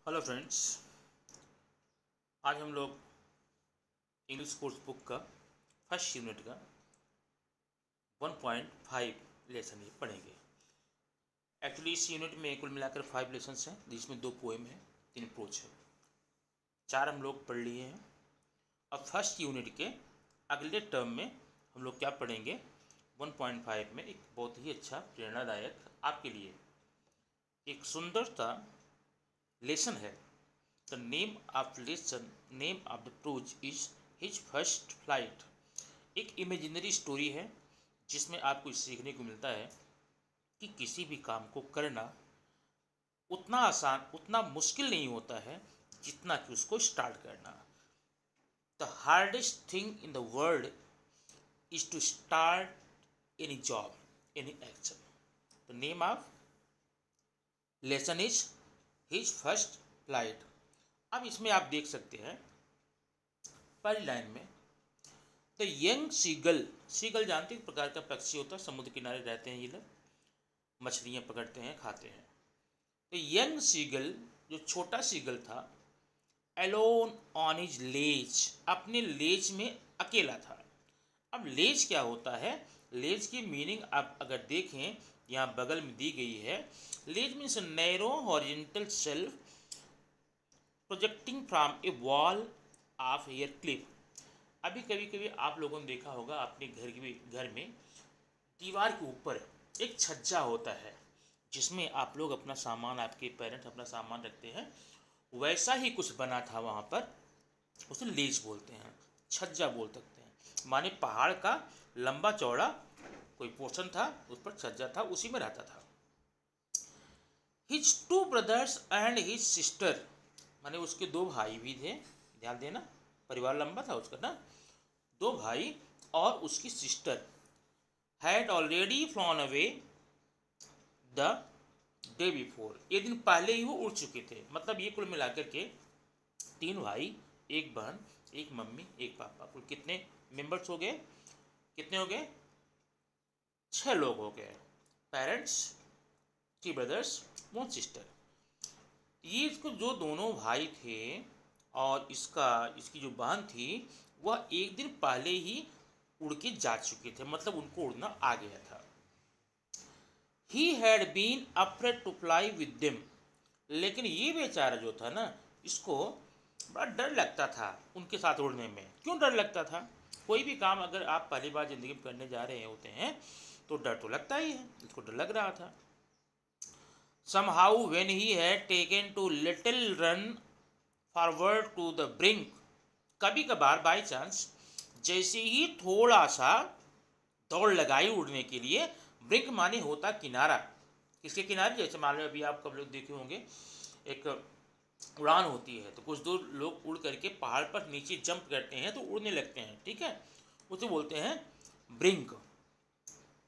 Hello friends, आज हम लोग इंग्लिश कोर्स बुक का फर्स्ट यूनिट का 1.5 लेसन ये पढ़ेंगे। एक्चुअली इस यूनिट में कुल मिलाकर 5 लेसन्स हैं, जिसमें 2 पोएम हैं, 3 प्रोच है। 4 हम लोग पढ़ लिए हैं। अब फर्स्ट यूनिट के अगले टर्म में हम लोग क्या पढ़ेंगे, 1.5 में एक बहुत ही अच्छा प्रेरणादायक आपके लिए एक सुंदर सा लेसन है। The name of the prose is his first flight। एक इमेजिनरी स्टोरी है जिसमें आपको सीखने को मिलता है कि किसी भी काम को करना उतना आसान, उतना मुश्किल नहीं होता है जितना कि उसको स्टार्ट करना। The hardest thing in the world is to start any job, any action। The name of lesson is his first flight। अब इसमें आप देख सकते हैं पहली लाइन में द यंग सीगल जानते हैं, एक प्रकार का पक्षी होता है, समुद्र किनारे रहते हैं, ये लोग मछलियां पकड़ते हैं, खाते हैं। तो यंग सीगल, जो छोटा सीगल था, अलोन ऑन हिज लेज, अपने लेज में अकेला था। अब लेज क्या होता है, लेज की मीनिंग आप अगर देखें यहाँ बगल में दी गई है। Ledge means narrow horizontal shelf projecting from a wall of air cliff. अभी कभी कभी आप लोगों ने देखा होगा अपने घर में दीवार के ऊपर एक छज्जा होता है जिसमें आप लोग अपना सामान, आपके पेरेंट्स अपना सामान रखते हैं। वैसा ही कुछ बना था वहाँ पर, उसे लेज बोलते हैं, छज्जा बोल सकते हैं। माने पहाड़ का लंबा चौड़ा कोई पोर्शन था, उस पर छज्जा था, उसी में रहता था। His 2 brothers and his sister, माने उसके 2 भाई भी थे। ध्यान देना, परिवार लंबा था उसका ना। 2 भाई और उसकी sister had already flown away the day before, एक दिन पहले ही वो उड़ चुके थे। मतलब ये कुल मिलाकर के 3 भाई, 1 बहन, 1 मम्मी, 1 पापा, कुल कितने मेंबर्स हो गए, कितने हो गए, 6 लोग हो गए। Parents, 3 brothers, 1 sister. ये इसको जो दोनों भाई थे और इसकी जो बहन थी, वह एक दिन पहले ही उड़ के जा चुके थे, मतलब उनको उड़ना आ गया था। He had been afraid to fly with them, लेकिन ये बेचारा जो था ना, इसको बड़ा डर लगता था उनके साथ उड़ने में। क्यों डर लगता था? कोई भी काम अगर आप पहली बार जिंदगी में करने जा रहे होते हैं तो डर तो लगता ही है, इसको डर लग रहा था। Somehow when he had taken to little run forward to the brink, कभी कभार बाई चांस जैसे ही थोड़ा सा दौड़ लगाई उड़ने के लिए, ब्रिंक माने होता किनारा। किसके किनारे? जैसे मान लो अभी आप कब लोग देखे होंगे, एक उड़ान होती है तो कुछ दूर लोग उड़ करके पहाड़ पर नीचे जंप करते हैं तो उड़ने लगते हैं, ठीक है, उसे बोलते हैं ब्रिंक,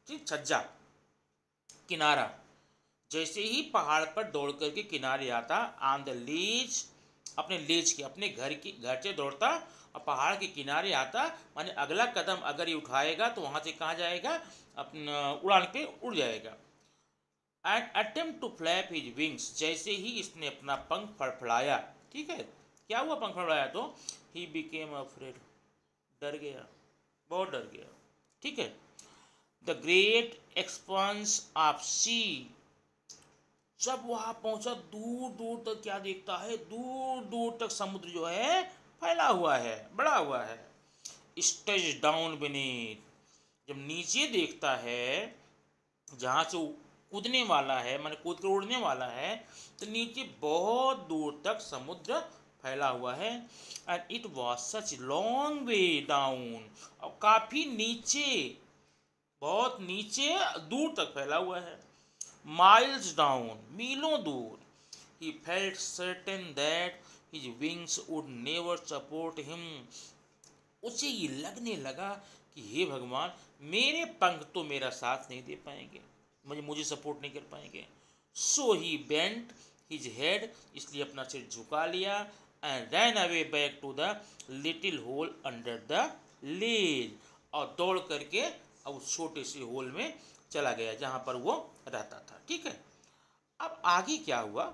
ठीक, छज्जा, किनारा। जैसे ही पहाड़ पर दौड़ करके किनारे आता, ऑन द लेज, अपने लेज के, अपने घर से दौड़ता और पहाड़ के किनारे आता, माने अगला कदम अगर ये उठाएगा तो वहाँ से कहाँ जाएगा, अपना उड़ान पे उड़ जाएगा। And attempt to flap his wings, जैसे ही इसने अपना पंख फड़फड़ाया, ठीक है, क्या हुआ पंख फड़फड़ाया तो ही बिकेम अफ्रेड, डर गया, बहुत डर गया, ठीक है। द ग्रेट एक्सपांस ऑफ सी, जब वहां पहुंचा दूर दूर तक क्या देखता है, दूर दूर तक समुद्र जो है फैला हुआ है, बड़ा हुआ है। स्टच डाउन बीनीथ, जब नीचे देखता है जहां से कूदने वाला है, माने कूद कर उड़ने वाला है, तो नीचे बहुत दूर तक समुद्र फैला हुआ है। And it was such long way down, और काफी नीचे, बहुत नीचे दूर तक फैला हुआ है। Miles down, मीलों दूर। He felt certain that his wings would never support him, उसे ये लगने लगा कि हे भगवान, मेरे पंख तो मेरा साथ नहीं दे पाएंगे, मुझे सपोर्ट नहीं कर पाएंगे। So he bent his head, इसलिए अपना सिर झुका लिया, and ran away back to the little hole under the ledge, और दौड़ करके अब उस छोटे से होल में चला गया जहां पर वो रहता था, ठीक है। अब आगे क्या हुआ,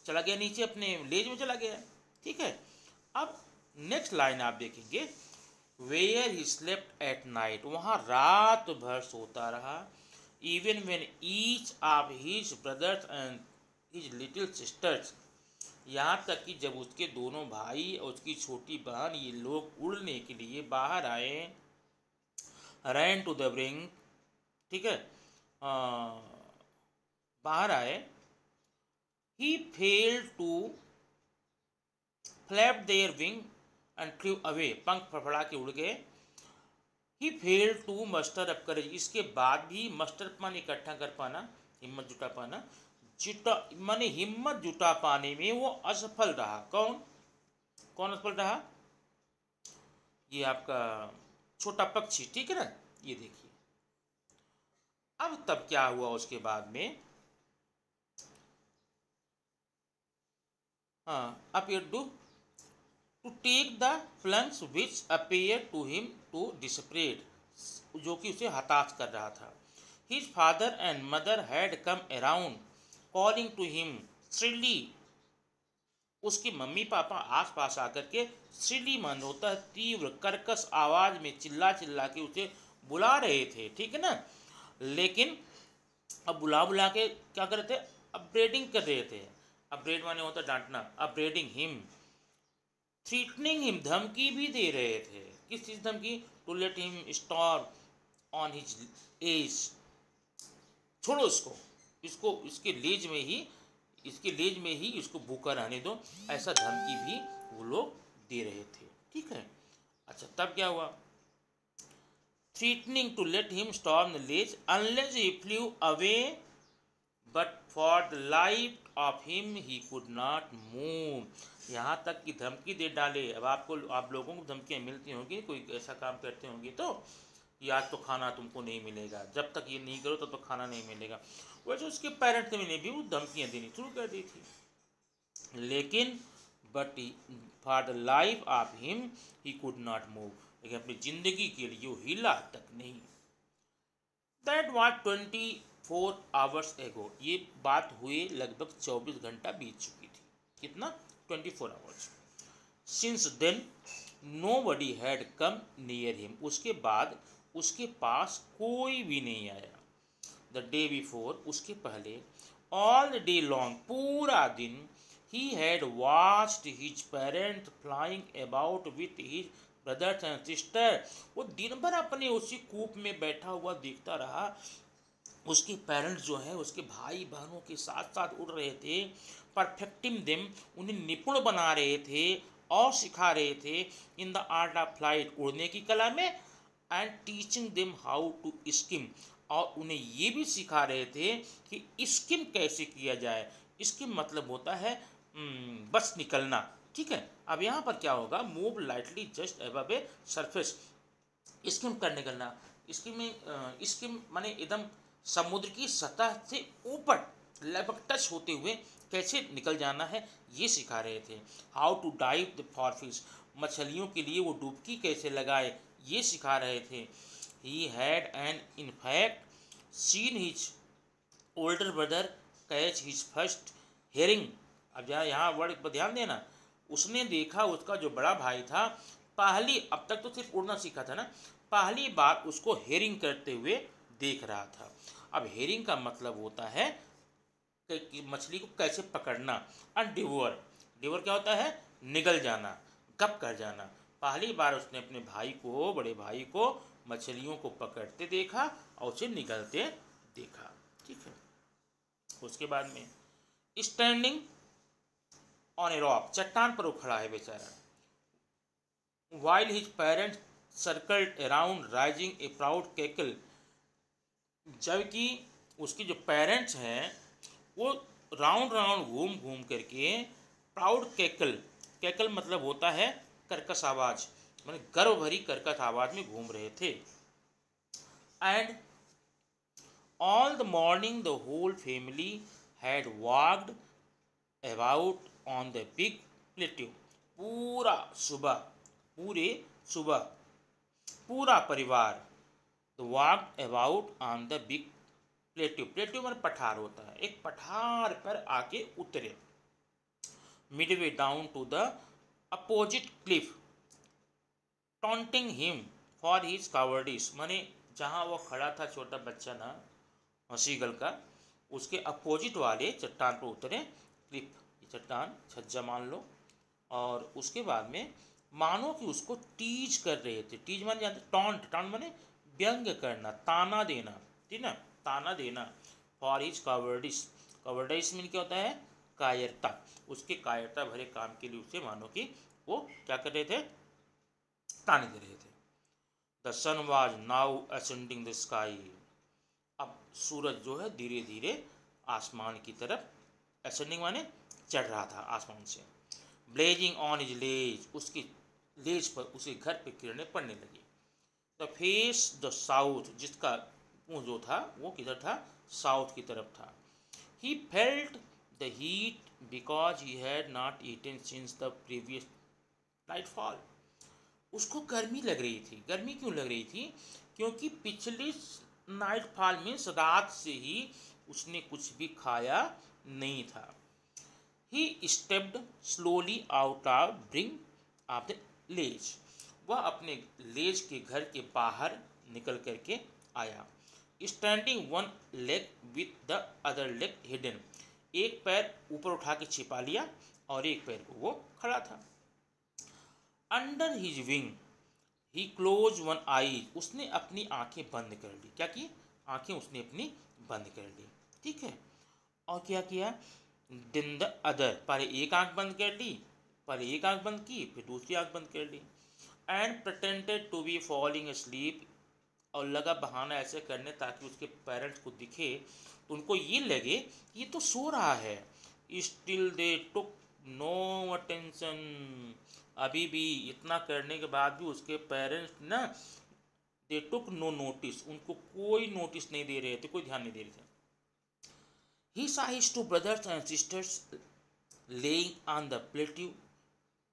चला गया नीचे, अपने लेज में चला गया। ठीक है, अब नेक्स्ट लाइन आप देखेंगे, where he slept at night, वहाँ रात भर सोता रहा। Even when each of his brothers and his little sisters, यहाँ तक कि जब उसके दोनों भाई और उसकी छोटी बहन ये लोग उड़ने के लिए बाहर आए, रैन टू द ब्रिंक, ठीक है, बाहर आए, he failed to flap their wing and flew away, पंख फड़फड़ा के उड़ गए। He failed to muster up courage, इसके बाद भी मस्टर मान इकट्ठा कर पाना, हिम्मत जुटा पाना, माने हिम्मत जुटा पाने में वो असफल रहा। कौन असफल रहा? ये आपका छोटा पक्षी, ठीक है ना। ये देखिए, अब तब क्या हुआ उसके बाद में, हाँ, appear to take the plunge which appear to him too desperate, जो कि उसे हताश कर रहा था। His father and mother had come around calling to him shrilly, उसके मम्मी पापा आसपास आकर के श्रीली मन होता है तीव्र कर्कश आवाज में चिल्ला चिल्ला के उसे बुला रहे थे, ठीक है ना। लेकिन अब बुला के क्या कर रहे थे? अपब्रेडिंग कर रहे थे। अपब्रेड माने होता डांटना, अपब्रेडिंग हिम, थ्रेटनिंग हिम, धमकी भी दे रहे थे। किस चीज धमकी? To let him stop on his edge, छोड़ो इसको इसके लेज में ही इसको भूखा रहने दो, ऐसा धमकी भी वो लोग दे रहे थे, ठीक है। अच्छा, तब क्या हुआ? Threatening to let him stop the ledge unless he flew away, but for the life of him he could not move, यहाँ तक कि धमकी दे डाले। अब आप लोगों को धमकियाँ मिलती होंगी, कोई ऐसा काम करते होंगे तो, कि आज तो खाना तुमको नहीं मिलेगा, जब तक ये नहीं करो तब तक खाना नहीं मिलेगा। वैसे उसके पेरेंट्स ने भी वो धमकियाँ देनी शुरू कर दी थी, लेकिन but for the life of him he could not move, लेकिन अपनी जिंदगी के लिए वो हिला तक नहीं। दैट वॉज 24 आवर्स एगो, ये बात हुए लगभग 24 घंटा बीत चुकी थी। कितना? 24 hours. Since then nobody had come near him, उसके बाद उसके पास कोई भी नहीं आया। द डे बिफोर, उसके पहले, ऑल द डे लॉन्ग, पूरा दिन, he had watched his parents flying about with his brothers and sister, वो दिन भर अपने उसी कूप में बैठा हुआ देखता रहा। उसके पेरेंट्स जो है उसके भाई बहनों के साथ साथ उड़ रहे थे, परफेक्टिंग देम, उन्हें निपुण बना रहे थे और सिखा रहे थे, in the art of flight, उड़ने की कला में, and teaching them how to skim, और उन्हें ये भी सिखा रहे थे कि स्किम कैसे किया जाए। स्किम मतलब होता है बस निकलना, ठीक है। अब यहाँ पर क्या होगा? Move lightly just above a surface, scheme कर निकलना। स्किम माने एकदम समुद्र की सतह से ऊपर लगभग टच होते हुए कैसे निकल जाना है, ये सिखा रहे थे। How to dive the for fish, मछलियों के लिए वो डुबकी कैसे लगाए, ये सिखा रहे थे। He had an in fact seen his older brother catch his first herring, अब यहाँ वर्ड पर ध्यान देना, उसने देखा उसका जो बड़ा भाई था पहली, अब तक तो सिर्फ उड़ना सीखा था ना, पहली बार उसको हेरिंग करते हुए देख रहा था। अब हेरिंग का मतलब होता है कि मछली को कैसे पकड़ना, और डिवोर, डिवोर क्या होता है? निगल जाना, गप कर जाना। पहली बार उसने अपने भाई को, बड़े भाई को मछलियों को पकड़ते देखा और उसे निगलते देखा, ठीक है। उसके बाद में स्टैंडिंग ऑन ए रॉक, चट्टान पर वो खड़ा है बेचारा। While his parents circled around rising ए प्राउड कैकल, जबकि उसके जो पेरेंट्स हैं वो राउंड राउंड घूम घूम करके प्राउड कैकल, कैकल मतलब होता है कर्कश आवाज, माने गर्व भरी कर्कश आवाज में घूम रहे थे। And all the morning the whole family had walked about on the big plateau, पूरा सुबह पूरा परिवार walked about on the big plateau, plateau मतलब पठार होता है, एक पठार पर आके उतरे। midway down to the opposite cliff, taunting him for his cowardice। माने जहाँ वो खड़ा था छोटा बच्चा ना सीगल का, उसके अपोजिट वाले चट्टान पर उतरे। क्लिफ, चट्टान, छज्जा मान लो। और उसके बाद में मानो कि उसको टीज कर रहे थे। टीज माने जानते, टॉन्ट, टॉन्ट माने व्यंग करना, ताना देना, ठीक ना, ताना देना। For his cowardice, cowardice mean क्या होता है, कायरता। उसके कायरता भरे काम के लिए उसे मानो कि वो क्या कर रहे थे, ताने दे रहे थे। The sun was now ascending the sky, अब सूरज जो है धीरे धीरे आसमान की तरफ, असेंडिंग माने चढ़ रहा था आसमान से। ब्लेजिंग ऑन हिज लेज, उसकी लेज पर, उसे घर पे किरणें पड़ने लगी। द फेस द साउथ, जिसका मुंह जो था वो किधर था, साउथ की तरफ था। He felt the heat because he had not eaten since the previous nightfall, उसको गर्मी लग रही थी। गर्मी क्यों लग रही थी, क्योंकि पिछले नाइटफॉल में रात से ही उसने कुछ भी खाया नहीं था। He stepped slowly out of brink of the ledge, वह अपने लेज के घर के बाहर निकल करके आया। Standing one leg with the other leg hidden, एक पैर ऊपर उठा के छिपा लिया और एक पैर को वो खड़ा था। Under his wing he closed one eye, उसने अपनी आंखें बंद कर ली। क्या की, आंखें उसने अपनी बंद कर ली, ठीक है। और क्या किया, दिन द अदर, पहले एक आंख बंद कर ली, पहले एक आंख बंद की, फिर दूसरी आंख बंद कर ली। And pretended to be falling asleep, और लगा बहाना ऐसे करने ताकि उसके पेरेंट्स को दिखे तो उनको ये लगे ये तो सो रहा है। Still they took no attention, अभी भी इतना करने के बाद भी उसके पेरेंट्स ना, दे टुक नो नोटिस, उनको कोई नोटिस नहीं दे रहे थे, कोई ध्यान नहीं दे रहे थे। He saw his two brothers and sisters laying on the plateau,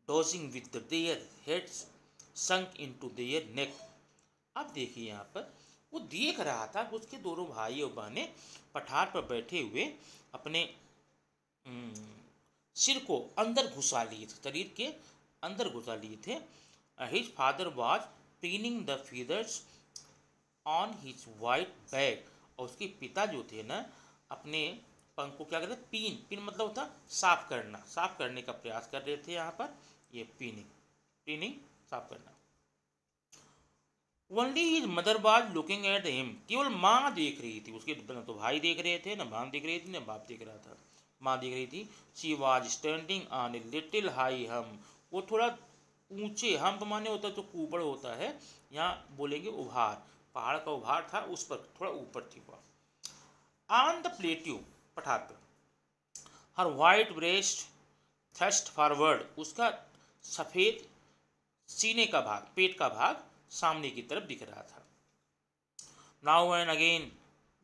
dozing with their heads sunk into their neck। अब देखिए यहाँ पर वो देख रहा था कि उसके दोनों भाई और बहनें पठार पर बैठे हुए अपने सिर को अंदर घुसा लिए थे, शरीर के अंदर घुसा लिए थे। His father was pinning the feathers on his white back, और उसके पिता जो थे ना अपने पंख को क्या कहते हैं, पीन, पीन मतलब होता साफ करना, साफ करने का प्रयास कर रहे थे। यहाँ पर ये पीनिंग, पीनिंग साफ करना। Only his mother was looking at him, केवल माँ देख रही थी उसके, न तो भाई देख रहे थे, न बहन देख रही थी, न बाप देख रहा था, माँ देख रही थी। She was standing on a little high हम, वो थोड़ा ऊंचे, हम माने होता तो ऊपर होता है, यहाँ बोलेंगे उभार, पहाड़ का उभार था, उस पर थोड़ा ऊपर थी वह। ऑन द प्लेट्यू, पठार पर। हर वाइट ब्रेस्ट थ्रस्ट फॉरवर्ड, उसका सफ़ेद सीने का भाग, पेट का भाग सामने की तरफ दिख रहा था। नाउ एंड अगेन,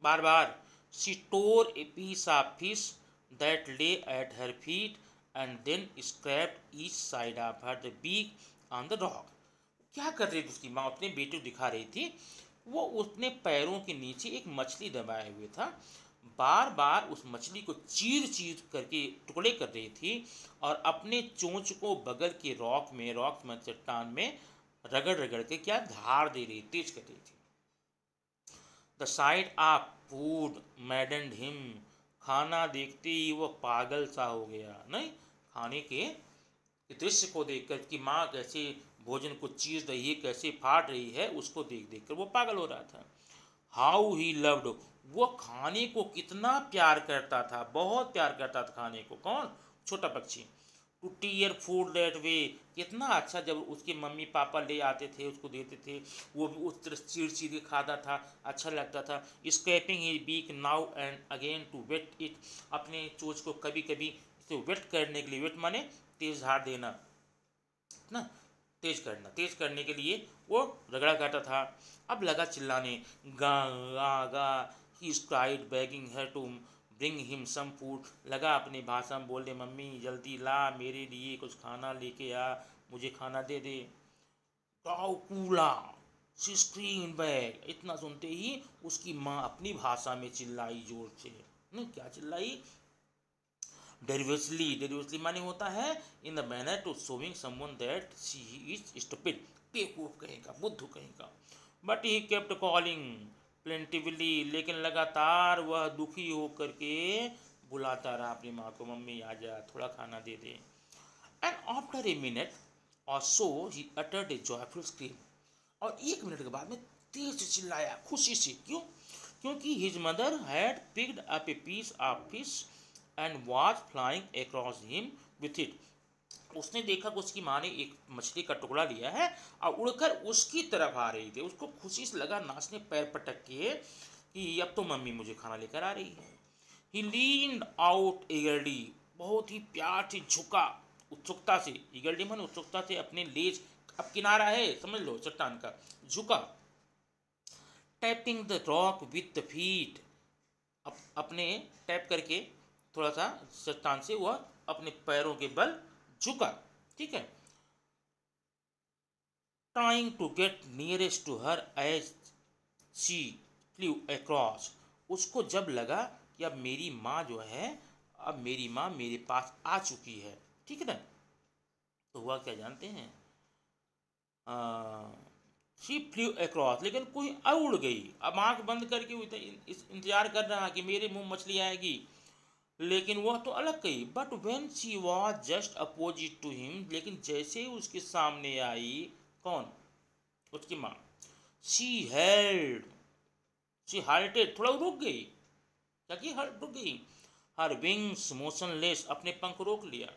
बार बार, she tore a piece of fish that lay at her feet and then scraped each side of her the beak on the rock. क्या कर रही थी उसकी माँ, अपने बेटे को दिखा रही थी, वो अपने पैरों के नीचे एक मछली दबाए हुए था, बार बार उस मछली को चीर चीर करके टुकड़े कर रही थी और अपने चोंच को बगल के रॉक में चट्टान में रगड़ रगड़ के क्या धार दे रही, तेज कर रही थी। The side of food मैडेंड him, खाना देखते ही वो पागल सा हो गया। नहीं, खाने के दृश्य को देखकर कि माँ कैसे भोजन को चीर रही है, कैसे फाड़ रही है, उसको देख देख कर वो पागल हो रहा था। हाउ ही लव्ड, वो खाने को कितना प्यार करता था, बहुत प्यार करता था खाने को। कौन, छोटा पक्षी। To tear food that way, कितना अच्छा जब उसके मम्मी पापा ले आते थे, उसको देते थे, वो भी उस तरह चीर चीर के खाता था, अच्छा लगता था। Scraping his beak now and again to whet it, अपने चोंच को कभी कभी इसे वेट करने के लिए, वेट माने तेज धार देना ना, तेज करना, तेज करने के लिए वो रगड़ा करता था। अब लगा चिल्लाने, गा गा गा, he cried begging her to bring him some food, लगा अपनी भाषा में बोलने, मम्मी जल्दी ला, मेरे लिए कुछ खाना लेके आ, मुझे खाना दे दे। काऊ कूला, शी स्क्रीम्ड बैक, इतना सुनते ही उसकी माँ अपनी भाषा में चिल्लाई जोर से। क्या चिल्लाई, डेरिवेसली माने होता है in the manner to showing someone that she is stupid, बेवकूफ कहेगा, बुद्धू कहेगा। But he kept calling plaintively, लेकिन लगातार वह दुखी होकर के बुलाता रहा अपनी माँ को, मम्मी आ जा, थोड़ा खाना दे दे। And after a minute or so he uttered a joyful scream, और 1 मिनट के बाद में तेज से चिल्लाया खुशी से। क्यों? क्योंकि his mother had picked up a piece of fish and was flying across him with it. उसने देखा कि उसकी माँ ने एक मछली का टुकड़ा लिया है और उड़कर उसकी तरफ आ रही थी। उसको खुशी से लगा, नाचने पैर पटक के कि अब तो मम्मी मुझे खाना लेकर आ रही है। ही लीन्ड आउट ईगरली, बहुत ही प्यार से झुका, उत्सुकता से, ईगरली मन उत्सुकता से अपने लेज, अब किनारा है समझ लो चट्टान का, झुका। Tapping the rock with the feet, अपने टैप करके थोड़ा सा चट्टान से वह अपने पैरों के बल झुका। ठीक है। Trying to get nearest to her as she flew across, उसको जब लगा कि अब मेरी माँ जो है, अब मेरी माँ मेरे पास आ चुकी है, ठीक है ना, तो हुआ क्या जानते हैं, शी फ्लू अक्रॉस, लेकिन कोई उड़ गई। अब आंख बंद करके इंतजार कर रहा कि मेरे मुंह मछली आएगी, लेकिन वह तो अलग गई। But when she was just opposite to him, लेकिन जैसे ही उसके सामने आई, कौन? उसकी माँ। शी हेल्ड, शी हार्टेड, थोड़ा रुक गई, क्या कि रुक गई। हर विंग्स मोशनलेस, अपने पंख रोक लिया।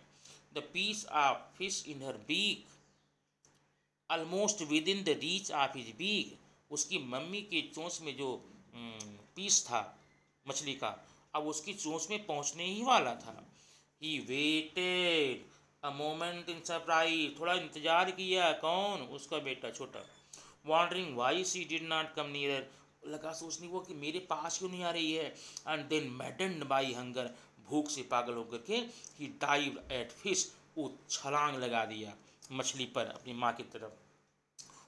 The piece of fish in her beak almost within the reach of his beak, उसकी मम्मी के चोंच में जो पीस था मछली का, अब उसकी चोंच में पहुंचने ही वाला था। He waited a moment in surprise, थोड़ा इंतजार किया, कौन? उसका बेटा छोटा। Wondering why she did not come near, लगा सोचने को कि मेरे पास क्यों नहीं आ रही है। And then maddened by hunger, भूख से पागल होकर के ही डाइव एट फिश, वो छलांग लगा दिया मछली पर अपनी माँ की तरफ।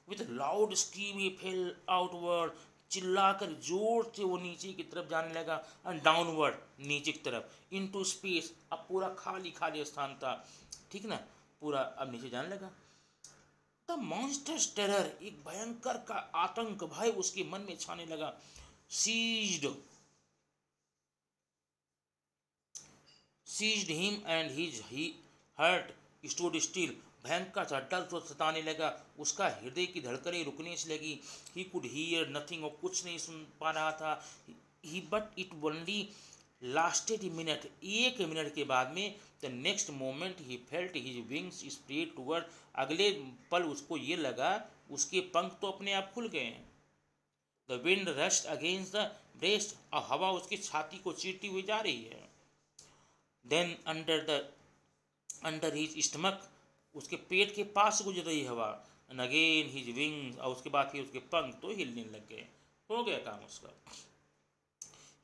With loud scream he fail outward, चिल्लाकर जोर से वो नीचे की तरफ जाने लगा। एंड डाउनवर्ड, नीचे की तरफ, इनटू स्पेस, अब पूरा खाली खाली स्थान था, ठीक ना, पूरा अब नीचे जाने लगा। द मॉन्स्टर्स टेरर, एक भयंकर का आतंक, भय उसके मन में छाने लगा। Seized him and his heart stood still, भयंकर सा डर तो सताने लगा, उसका हृदय की धड़कनें रुकने से लगी। ही कुड हियर नथिंग, और कुछ नहीं सुन पा रहा था। He but it only lasted a minute, 1 minute के बाद में, the next moment he felt his wings spread toward, अगले पल उसको ये लगा उसके पंख तो अपने आप खुल गए हैं। The wind rushed against the breast, और हवा उसकी छाती को चीरती हुई जा रही है। देन अंडर हिज स्टमक, उसके पेट के पास से गुजर रही हवा। एंड अगेन हिज विंग्स, और उसके बाद फिर उसके पंख तो हिलने लग गए, हो गया काम उसका।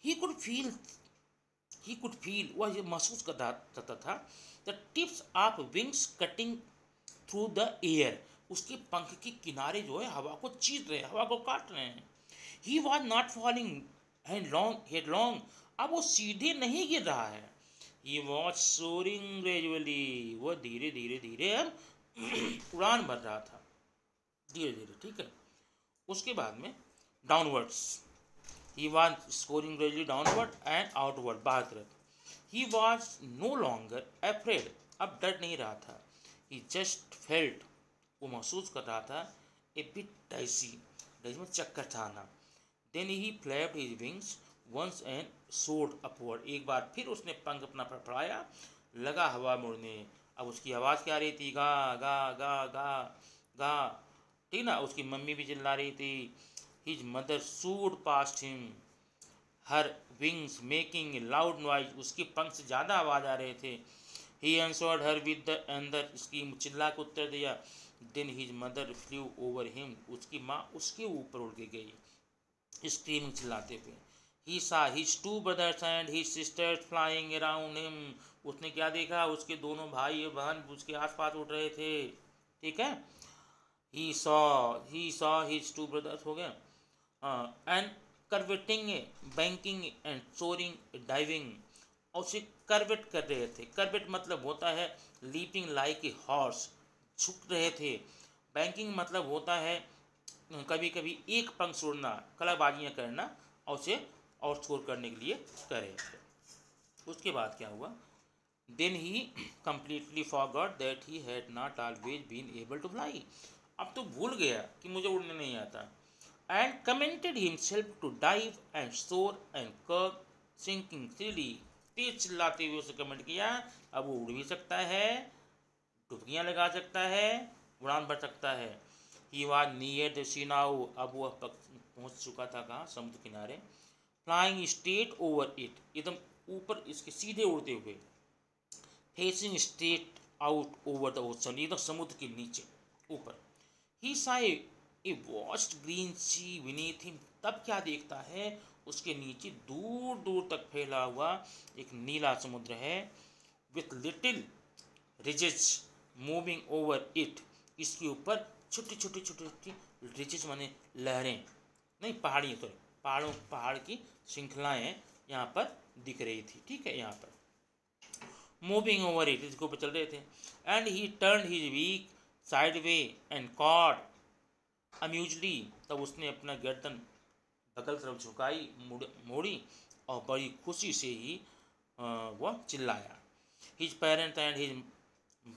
ही कुड फील, वह ये महसूस करता था, the tips of wings cutting through the air, उसके पंख के किनारे जो है हवा को चीर रहे हैं, हवा को काट रहे हैं। ही वॉज नॉट फॉलिंग हेडलॉन्ग, अब वो सीधे नहीं गिर रहा है। ही वॉज सोरिंग ग्रेजुअली, वह धीरे धीरे धीरे अब उड़ान भर रहा था, धीरे धीरे, ठीक है। उसके बाद में downwards, he was soaring gradually downward and outward, बाहर तरफ। He was no longer afraid, अब डर नहीं रहा था। ही जस्ट फेल्ट, वो महसूस कर रहा था, ए बिट डाइजी, डाइजी में चक्कर था आना। Then he flapped his wings once and soared upward, एक बार फिर उसने पंख अपना फड़फड़ाया, लगा हवा मुड़ने। अब उसकी आवाज़ क्या आ रही थी? गा गा गा गा गा, ठीक ना। उसकी मम्मी भी चिल्ला रही थी। His mother swooped past him, her wings making a loud noise, उसके पंख से ज़्यादा आवाज़ आ रहे थे। He answered her with the another scream, चिल्ला के उत्तर दिया। Then his mother flew over him, उसकी माँ उसके ऊपर उड़ के गई स्क्रीमिंग, चिल्लाते हुए। He saw his two brothers and his sisters flying around him, उसने क्या देखा? उसके दोनों भाई और बहन उसके आसपास उड़ रहे थे, ठीक है। He saw his two brothers, हो गया, and curveting, banking and soaring, diving, और उसे करवेट कर रहे थे। करवेट मतलब होता है लीपिंग लाइक ए हॉर्स, झुक रहे थे। बैंकिंग मतलब होता है कभी कभी एक पंख छोड़ना, कलाबाजियाँ करना और उसे और स्कोर करने के लिए करे। उसके बाद क्या हुआ, then he completely forgot that he had not always been able to fly। अब तो भूल गया कि मुझे उड़ने नहीं आता। and commended himself to dive and soar and curve sinking freely। तेज चिल्लाते हुए उसे कमेंट किया, अब वो उड़ भी सकता है, डुबकियां लगा सकता है, उड़ान भर सकता है। He was near the sea now, अब वह पहुंच चुका था कहाँ, समुद्र किनारे। फ्लाइंग स्ट्रेट ओवर इट, एकदम ऊपर इसके सीधे उड़ते हुए। Facing straight out over the ocean, एकदम समुद्र के नीचे ऊपर। He saw a vast green sea beneath him, तब क्या देखता है, उसके नीचे दूर दूर तक फैला हुआ एक नीला समुद्र है। With little ridges moving over it, इसके ऊपर छोटी छोटी छोटी छोटी रिजेस माने लहरें, नहीं पहाड़ी, सॉरी पहाड़ की श्रृंखलाएं यहाँ पर दिख रही थी। ठीक है, यहाँ पर मूविंग ओवर इट, इसके ऊपर चल रहे थे। And he turn his beak sideways and cawed amusingly, तब उसने अपना गर्दन बगल तरफ झुकाई, मोड़ी और बड़ी खुशी से ही वह चिल्लाया। His parents and his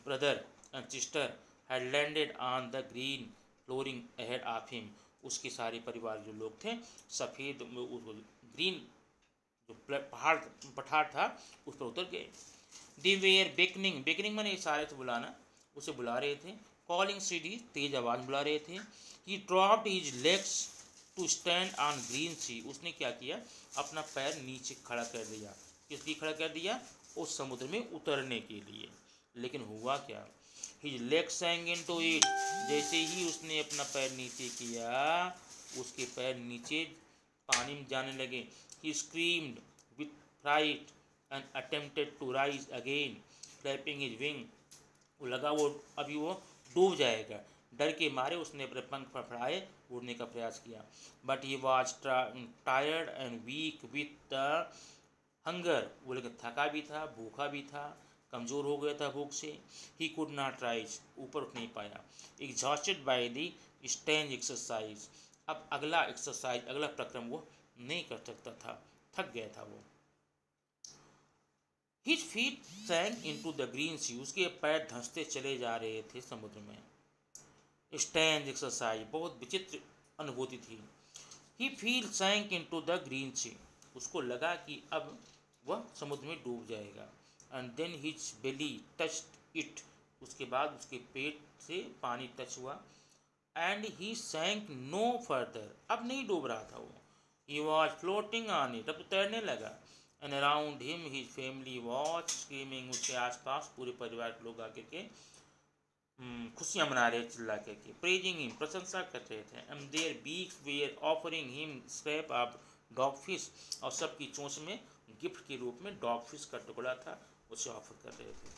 brother and sister had landed on the green flooring ahead of him, उसके सारे परिवार जो लोग थे सफ़ेद ग्रीन जो पठार था उस पर उतर गए। दे वेयर बेकनिंग, बेकनिंग मैंने इशारे से बुलाना, उसे बुला रहे थे। कॉलिंग सीडी, तेज आवाज़ बुला रहे थे। He dropped his legs to stand on green sea, उसने क्या किया, अपना पैर नीचे खड़ा कर दिया। किस लिए खड़ा कर दिया, उस समुद्र में उतरने के लिए। लेकिन हुआ क्या, हिज लेग सैंक इनटू इट, जैसे ही उसने अपना पैर नीचे किया उसके पैर नीचे पानी में जाने लगे। He screamed with fright and attempted to rise again flapping his wing, वो लगा वो अभी वो डूब जाएगा, डर के मारे उसने अपने पंख फड़फड़ाए, उड़ने का प्रयास किया। But he was tired and weak with the hunger, वो लेकिन थका भी था, भूखा भी था, कमज़ोर हो गया था भूख से। ही कुड नॉट राइज, ऊपर उठ नहीं पाया। Exhausted by the strange exercise, अब अगला एक्सरसाइज, अगला प्रक्रम वो नहीं कर सकता था, थक गया था वो। His feet sank into the green sea, उसके पैर धंसते चले जा रहे थे समुद्र में। स्ट्रेंज एक्सरसाइज, बहुत विचित्र अनुभूति थी। He feel sank into the green sea, उसको लगा कि अब वह समुद्र में डूब जाएगा। And then his belly touched it, उसके बाद उसके पेट से पानी टच हुआ। And he sank no further, अब नहीं डूब रहा था वो। He was floating on it, अब तो तैरने लगा। And around him his family was screaming, उसके आसपास पूरे परिवार के लोग आके के खुशियाँ मना रहे, चिल्ला के praising him, प्रशंसा कर रहे थे। And their beaks were offering him scrap of dogfish, और सबकी चोंच में गिफ्ट के रूप में डॉगफिश का टुकड़ा था, उसे ऑफर कर रहे थे।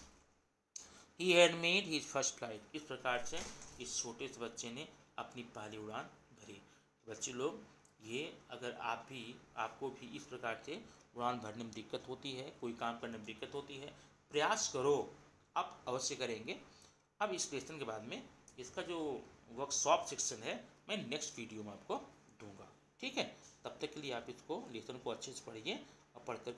He had made his first flight, इस प्रकार से इस छोटे से बच्चे ने अपनी पहली उड़ान भरी। बच्चे लोग, ये अगर आपको भी इस प्रकार से उड़ान भरने में दिक्कत होती है, कोई काम करने में दिक्कत होती है, प्रयास करो, आप अवश्य करेंगे। अब इस लेसन के बाद में इसका जो वर्कशॉप सेक्शन है मैं नेक्स्ट वीडियो में आपको दूंगा। ठीक है, तब तक के लिए आप इसको लेसन को अच्छे से पढ़िए और पढ़कर